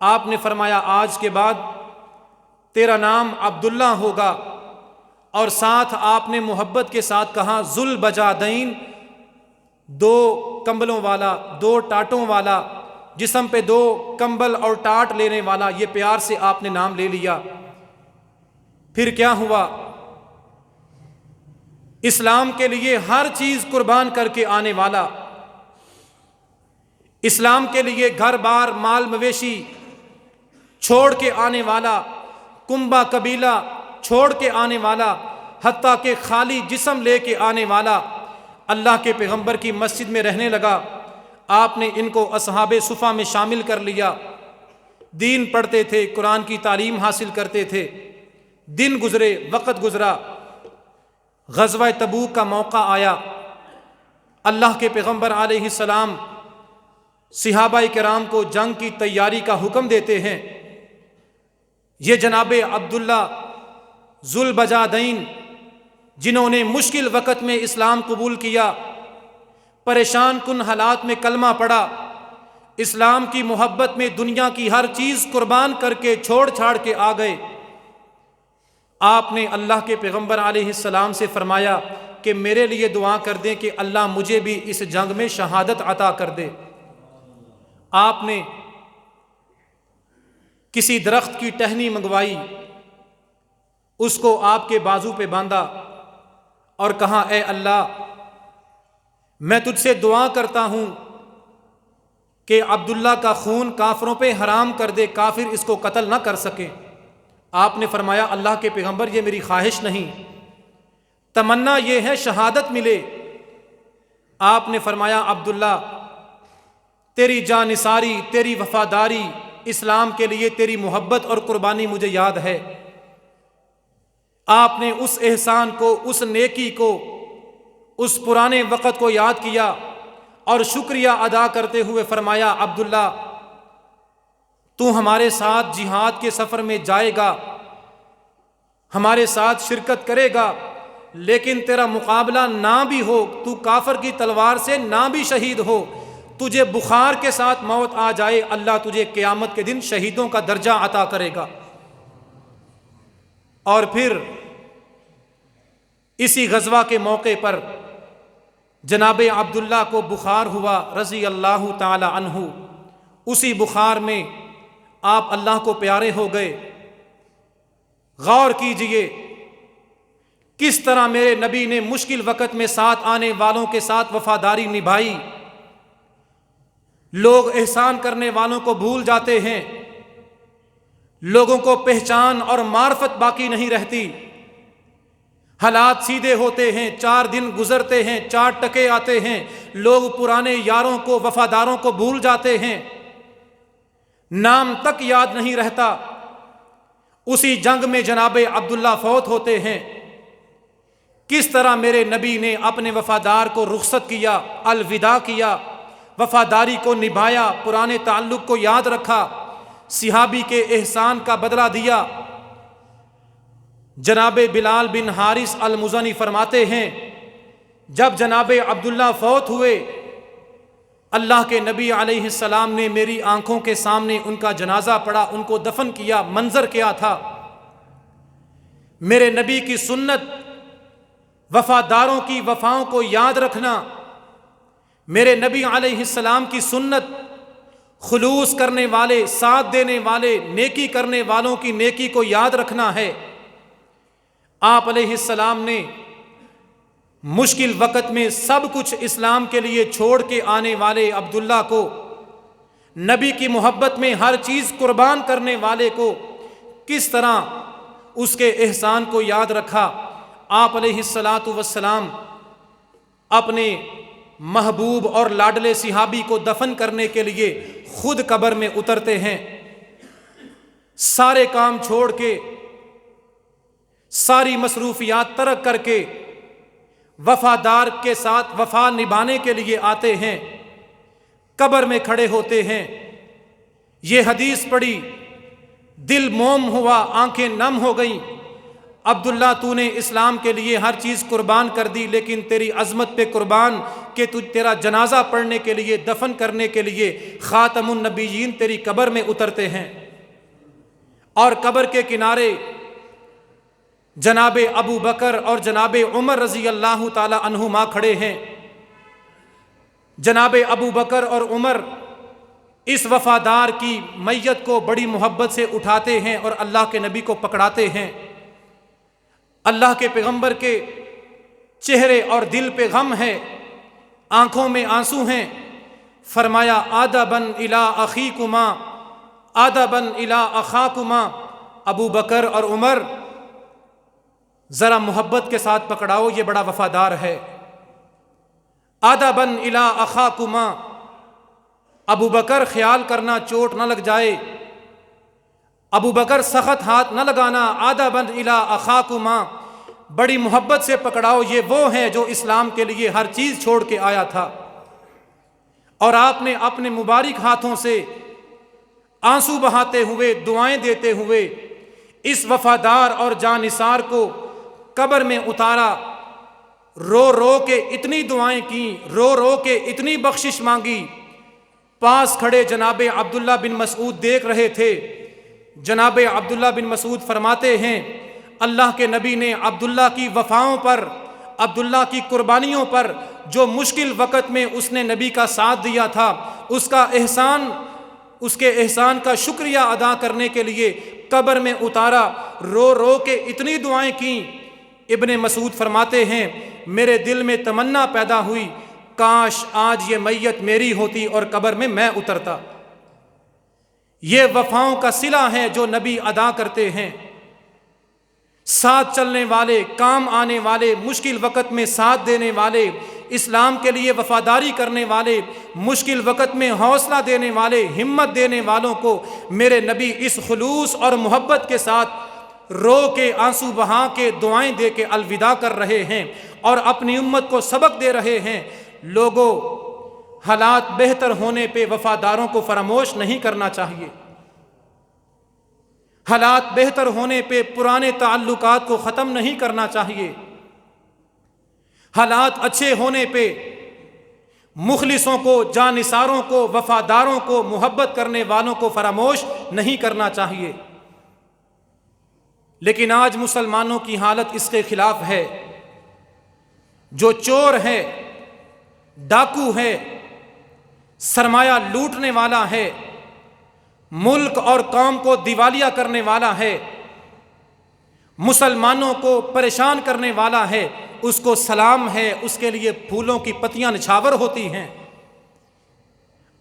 آپ نے فرمایا آج کے بعد تیرا نام عبداللہ ہوگا، اور ساتھ آپ نے محبت کے ساتھ کہا ذوالبجادین، 2 کمبلوں والا، 2 ٹاٹوں والا، جسم پہ 2 کمبل اور ٹاٹ لینے والا، یہ پیار سے آپ نے نام لے لیا۔ پھر کیا ہوا؟ اسلام کے لیے ہر چیز قربان کر کے آنے والا، اسلام کے لیے گھر بار، مال مویشی چھوڑ کے آنے والا، کنبہ قبیلہ چھوڑ کے آنے والا، حتیٰ کہ خالی جسم لے کے آنے والا، اللہ کے پیغمبر کی مسجد میں رہنے لگا۔ آپ نے ان کو اصحاب صفہ میں شامل کر لیا، دین پڑھتے تھے، قرآن کی تعلیم حاصل کرتے تھے۔ دن گزرے، وقت گزرا، غزوہ تبوک کا موقع آیا۔ اللہ کے پیغمبر علیہ السلام صحابہ کرام کو جنگ کی تیاری کا حکم دیتے ہیں۔ یہ جناب عبداللہ ذوالبجادین جنہوں نے مشکل وقت میں اسلام قبول کیا، پریشان کن حالات میں کلمہ پڑھا، اسلام کی محبت میں دنیا کی ہر چیز قربان کر کے چھوڑ چھاڑ کے آ گئے۔ آپ نے اللہ کے پیغمبر علیہ السلام سے فرمایا کہ میرے لیے دعا کر دیں کہ اللہ مجھے بھی اس جنگ میں شہادت عطا کر دے۔ آپ نے کسی درخت کی ٹہنی منگوائی، اس کو آپ کے بازو پہ باندھا اور کہا اے اللہ میں تجھ سے دعا کرتا ہوں کہ عبداللہ کا خون کافروں پہ حرام کر دے، کافر اس کو قتل نہ کر سکے۔ آپ نے فرمایا اللہ کے پیغمبر یہ میری خواہش نہیں، تمنا یہ ہے شہادت ملے۔ آپ نے فرمایا عبداللہ تیری جانثاری، تیری وفاداری، اسلام کے لیے تیری محبت اور قربانی مجھے یاد ہے۔ آپ نے اس احسان کو، اس نیکی کو، اس پرانے وقت کو یاد کیا اور شکریہ ادا کرتے ہوئے فرمایا عبداللہ تو ہمارے ساتھ جہاد کے سفر میں جائے گا، ہمارے ساتھ شرکت کرے گا، لیکن تیرا مقابلہ نہ بھی ہو، تو کافر کی تلوار سے نہ بھی شہید ہو، تجھے بخار کے ساتھ موت آ جائے، اللہ تجھے قیامت کے دن شہیدوں کا درجہ عطا کرے گا۔ اور پھر اسی غزوہ کے موقع پر جناب عبداللہ کو بخار ہوا رضی اللہ تعالی عنہ، اسی بخار میں آپ اللہ کو پیارے ہو گئے۔ غور کیجئے کس طرح میرے نبی نے مشکل وقت میں ساتھ آنے والوں کے ساتھ وفاداری نبھائی۔ لوگ احسان کرنے والوں کو بھول جاتے ہیں، لوگوں کو پہچان اور معرفت باقی نہیں رہتی، حالات سیدھے ہوتے ہیں، 4 دن گزرتے ہیں، 4 ٹکے آتے ہیں، لوگ پرانے یاروں کو، وفاداروں کو بھول جاتے ہیں، نام تک یاد نہیں رہتا۔ اسی جنگ میں جناب عبداللہ فوت ہوتے ہیں۔ کس طرح میرے نبی نے اپنے وفادار کو رخصت کیا، الوداع کیا، وفاداری کو نبھایا، پرانے تعلق کو یاد رکھا، صحابی کے احسان کا بدلہ دیا۔ جناب بلال بن حارث المزنی فرماتے ہیں جب جناب عبداللہ فوت ہوئے، اللہ کے نبی علیہ السلام نے میری آنکھوں کے سامنے ان کا جنازہ پڑھا، ان کو دفن کیا۔ منظر کیا تھا؟ میرے نبی کی سنت، وفاداروں کی وفاؤں کو یاد رکھنا، میرے نبی علیہ السلام کی سنت، خلوص کرنے والے، ساتھ دینے والے، نیکی کرنے والوں کی نیکی کو یاد رکھنا ہے۔ آپ علیہ السلام نے مشکل وقت میں سب کچھ اسلام کے لیے چھوڑ کے آنے والے عبداللہ کو، نبی کی محبت میں ہر چیز قربان کرنے والے کو، کس طرح اس کے احسان کو یاد رکھا۔ آپ علیہ السلام اپنے محبوب اور لاڈلے صحابی کو دفن کرنے کے لیے خود قبر میں اترتے ہیں، سارے کام چھوڑ کے، ساری مصروفیات ترک کر کے وفادار کے ساتھ وفا نبھانے کے لیے آتے ہیں، قبر میں کھڑے ہوتے ہیں۔ یہ حدیث پڑھی، دل موم ہوا، آنکھیں نم ہو گئیں۔ عبداللہ تو نے اسلام کے لیے ہر چیز قربان کر دی، لیکن تیری عظمت پہ قربان کہ تیرا جنازہ پڑھنے کے لیے، دفن کرنے کے لیے خاتم النبیین تیری قبر میں اترتے ہیں۔ اور قبر کے کنارے جناب ابو بکر اور جناب عمر رضی اللہ تعالی عنہما کھڑے ہیں۔ جناب ابو بکر اور عمر اس وفادار کی میت کو بڑی محبت سے اٹھاتے ہیں اور اللہ کے نبی کو پکڑاتے ہیں۔ اللہ کے پیغمبر کے چہرے اور دل پہ غم ہے، آنکھوں میں آنسو ہیں۔ فرمایا ادباً الی اخیکما، ادباً الی اخاکما، ابو بکر اور عمر ذرا محبت کے ساتھ پکڑاؤ، یہ بڑا وفادار ہے۔ ادباً الی اخاکما، ابو بکر خیال کرنا چوٹ نہ لگ جائے، ابو بکر سخت ہاتھ نہ لگانا، ادباً الی اخاکما، بڑی محبت سے پکڑاؤ، یہ وہ ہیں جو اسلام کے لیے ہر چیز چھوڑ کے آیا تھا۔ اور آپ نے اپنے مبارک ہاتھوں سے آنسو بہاتے ہوئے، دعائیں دیتے ہوئے اس وفادار اور جانثار کو قبر میں اتارا، رو رو کے اتنی دعائیں کیں، رو رو کے اتنی بخشش مانگی۔ پاس کھڑے جناب عبداللہ بن مسعود دیکھ رہے تھے۔ جناب عبداللہ بن مسعود فرماتے ہیں اللہ کے نبی نے عبداللہ کی وفاؤں پر، عبداللہ کی قربانیوں پر، جو مشکل وقت میں اس نے نبی کا ساتھ دیا تھا، اس کا احسان، اس کے احسان کا شکریہ ادا کرنے کے لیے قبر میں اتارا، رو رو کے اتنی دعائیں کیں۔ ابن مسعود فرماتے ہیں میرے دل میں تمنا پیدا ہوئی، کاش آج یہ میت میری ہوتی اور قبر میں میں اترتا۔ یہ وفاؤں کا صلہ ہے جو نبی ادا کرتے ہیں۔ ساتھ چلنے والے، کام آنے والے، مشکل وقت میں ساتھ دینے والے، اسلام کے لیے وفاداری کرنے والے، مشکل وقت میں حوصلہ دینے والے، ہمت دینے والوں کو میرے نبی اس خلوص اور محبت کے ساتھ رو کے، آنسو بہا کے، دعائیں دے کے الوداع کر رہے ہیں اور اپنی امت کو سبق دے رہے ہیں۔ لوگوں، حالات بہتر ہونے پہ وفاداروں کو فراموش نہیں کرنا چاہیے۔ حالات بہتر ہونے پہ پرانے تعلقات کو ختم نہیں کرنا چاہیے۔ حالات اچھے ہونے پہ مخلصوں کو، جانثاروں کو، وفاداروں کو، محبت کرنے والوں کو فراموش نہیں کرنا چاہیے۔ لیکن آج مسلمانوں کی حالت اس کے خلاف ہے۔ جو چور ہے، ڈاکو ہے، سرمایہ لوٹنے والا ہے، ملک اور قوم کو دیوالیہ کرنے والا ہے، مسلمانوں کو پریشان کرنے والا ہے، اس کو سلام ہے، اس کے لیے پھولوں کی پتیاں نچھاور ہوتی ہیں۔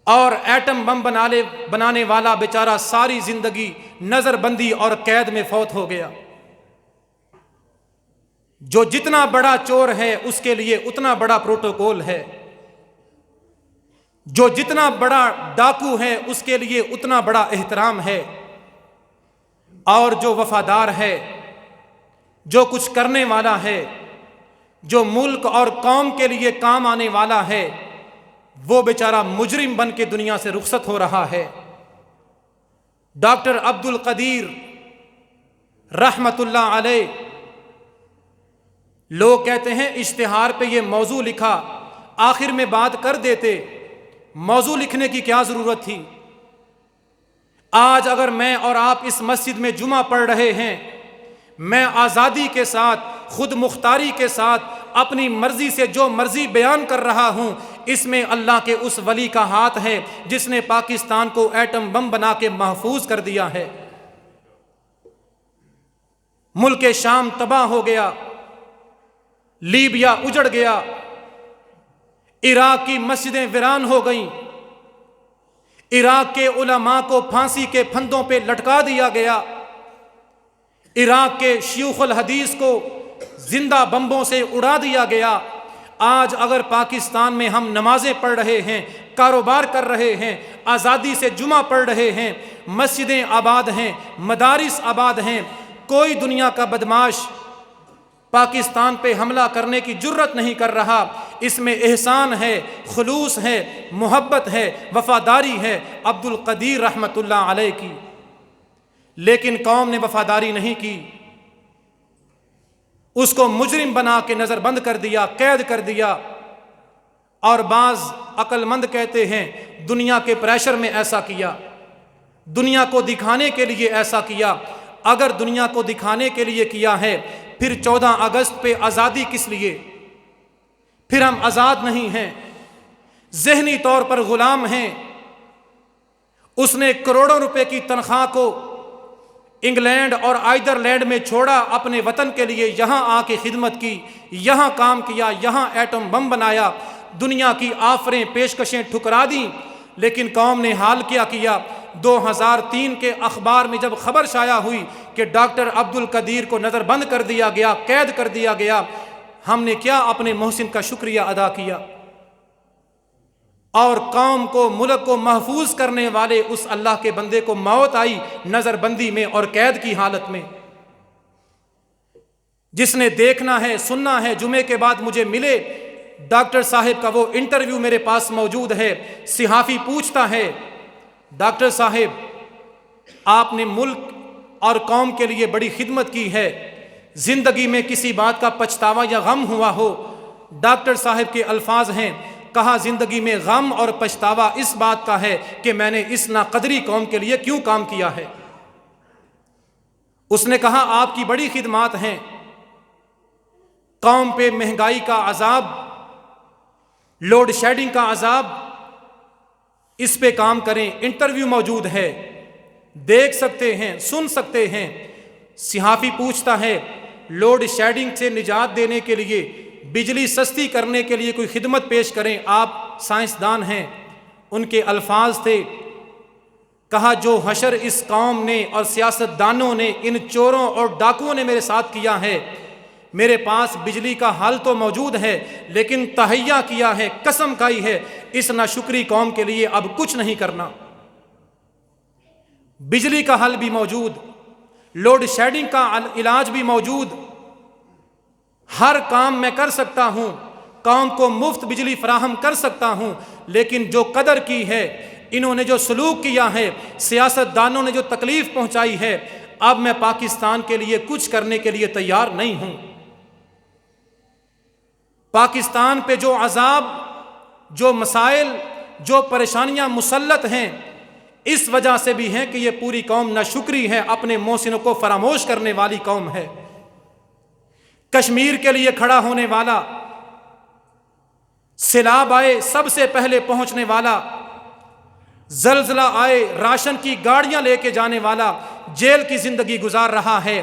اور ایٹم بم بنانے والا بیچارہ ساری زندگی نظر بندی اور قید میں فوت ہو گیا۔ جو جتنا بڑا چور ہے اس کے لیے اتنا بڑا پروٹوکول ہے، جو جتنا بڑا ڈاکو ہے اس کے لیے اتنا بڑا احترام ہے، اور جو وفادار ہے، جو کچھ کرنے والا ہے، جو ملک اور قوم کے لیے کام آنے والا ہے، وہ بیچارہ مجرم بن کے دنیا سے رخصت ہو رہا ہے۔ ڈاکٹر عبد القدیر رحمت اللہ علیہ، لوگ کہتے ہیں اشتہار پہ یہ موضوع لکھا، آخر میں بات کر دیتے، موضوع لکھنے کی کیا ضرورت تھی؟ آج اگر میں اور آپ اس مسجد میں جمعہ پڑھ رہے ہیں، میں آزادی کے ساتھ، خود مختاری کے ساتھ، اپنی مرضی سے جو مرضی بیان کر رہا ہوں، اس میں اللہ کے اس ولی کا ہاتھ ہے جس نے پاکستان کو ایٹم بم بنا کے محفوظ کر دیا ہے۔ ملک شام تباہ ہو گیا، لیبیا اجڑ گیا، عراق کی مسجدیں ویران ہو گئیں، عراق کے علماء کو پھانسی کے پھندوں پہ لٹکا دیا گیا، عراق کے شیوخ الحدیث کو زندہ بمبوں سے اڑا دیا گیا۔ آج اگر پاکستان میں ہم نمازیں پڑھ رہے ہیں، کاروبار کر رہے ہیں، آزادی سے جمعہ پڑھ رہے ہیں، مسجدیں آباد ہیں، مدارس آباد ہیں، کوئی دنیا کا بدماش پاکستان پہ حملہ کرنے کی جرت نہیں کر رہا، اس میں احسان ہے، خلوص ہے، محبت ہے، وفاداری ہے عبد القدیر رحمت اللہ علیہ کی۔ لیکن قوم نے وفاداری نہیں کی، اس کو مجرم بنا کے نظر بند کر دیا، قید کر دیا۔ اور بعض عقل مند کہتے ہیں دنیا کے پریشر میں ایسا کیا، دنیا کو دکھانے کے لیے ایسا کیا۔ اگر دنیا کو دکھانے کے لیے کیا ہے، پھر 14 اگست پہ آزادی کس لیے؟ پھر ہم آزاد نہیں ہیں، ذہنی طور پر غلام ہیں۔ اس نے کروڑوں روپے کی تنخواہ کو انگلینڈ اور آئرلینڈ میں چھوڑا، اپنے وطن کے لیے یہاں آ کے خدمت کی، یہاں کام کیا، یہاں ایٹم بم بنایا، دنیا کی آفریں پیشکشیں ٹھکرا دیں۔ لیکن قوم نے حال کیا کیا؟ 2003 کے اخبار میں جب خبر شائع ہوئی کہ ڈاکٹر عبد القدیر کو نظر بند کر دیا گیا، قید کر دیا گیا، ہم نے کیا اپنے محسن کا شکریہ ادا کیا؟ اور قوم کو، ملک کو محفوظ کرنے والے اس اللہ کے بندے کو موت آئی نظر بندی میں اور قید کی حالت میں۔ جس نے دیکھنا ہے، سننا ہے، جمعے کے بعد مجھے ملے، ڈاکٹر صاحب کا وہ انٹرویو میرے پاس موجود ہے۔ صحافی پوچھتا ہے، ڈاکٹر صاحب آپ نے ملک اور قوم کے لیے بڑی خدمت کی ہے، زندگی میں کسی بات کا پچھتاوا یا غم ہوا ہو؟ ڈاکٹر صاحب کے الفاظ ہیں، کہا زندگی میں غم اور پچھتاوا اس بات کا ہے کہ میں نے اس ناقدری قوم کے لیے کیوں کام کیا ہے۔ اس نے کہا آپ کی بڑی خدمات ہیں، قوم پہ مہنگائی کا عذاب، لوڈ شیڈنگ کا عذاب، اس پہ کام کریں۔ انٹرویو موجود ہے، دیکھ سکتے ہیں، سن سکتے ہیں۔ صحافی پوچھتا ہے لوڈ شیڈنگ سے نجات دینے کے لیے، بجلی سستی کرنے کے لیے کوئی خدمت پیش کریں، آپ سائنسدان ہیں۔ ان کے الفاظ تھے، کہا جو حشر اس قوم نے اور سیاستدانوں نے، ان چوروں اور ڈاکوؤں نے میرے ساتھ کیا ہے، میرے پاس بجلی کا حل تو موجود ہے، لیکن تہیا کیا ہے، قسم کھائی ہے، اس ناشکری قوم کے لیے اب کچھ نہیں کرنا۔ بجلی کا حل بھی موجود، لوڈ شیڈنگ کا علاج بھی موجود، ہر کام میں کر سکتا ہوں، قوم کو مفت بجلی فراہم کر سکتا ہوں، لیکن جو قدر کی ہے، انہوں نے جو سلوک کیا ہے، سیاستدانوں نے جو تکلیف پہنچائی ہے، اب میں پاکستان کے لیے کچھ کرنے کے لیے تیار نہیں ہوں۔ پاکستان پہ جو عذاب، جو مسائل، جو پریشانیاں مسلط ہیں، اس وجہ سے بھی ہیں کہ یہ پوری قوم ناشکری ہے، اپنے محسنوں کو فراموش کرنے والی قوم ہے۔ کشمیر کے لیے کھڑا ہونے والا، سیلاب آئے سب سے پہلے پہنچنے والا، زلزلہ آئے راشن کی گاڑیاں لے کے جانے والا، جیل کی زندگی گزار رہا ہے،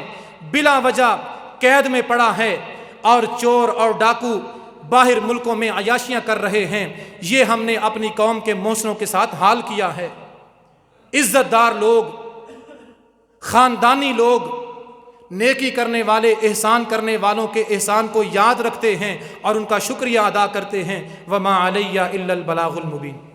بلا وجہ قید میں پڑا ہے، اور چور اور ڈاکو باہر ملکوں میں عیاشیاں کر رہے ہیں، یہ ہم نے اپنی قوم کے محسنوں کے ساتھ حال کیا ہے۔ عزت دار لوگ، خاندانی لوگ، نیکی کرنے والے، احسان کرنے والوں کے احسان کو یاد رکھتے ہیں اور ان کا شکریہ ادا کرتے ہیں۔ وما علیہ الا البلاغ المبین۔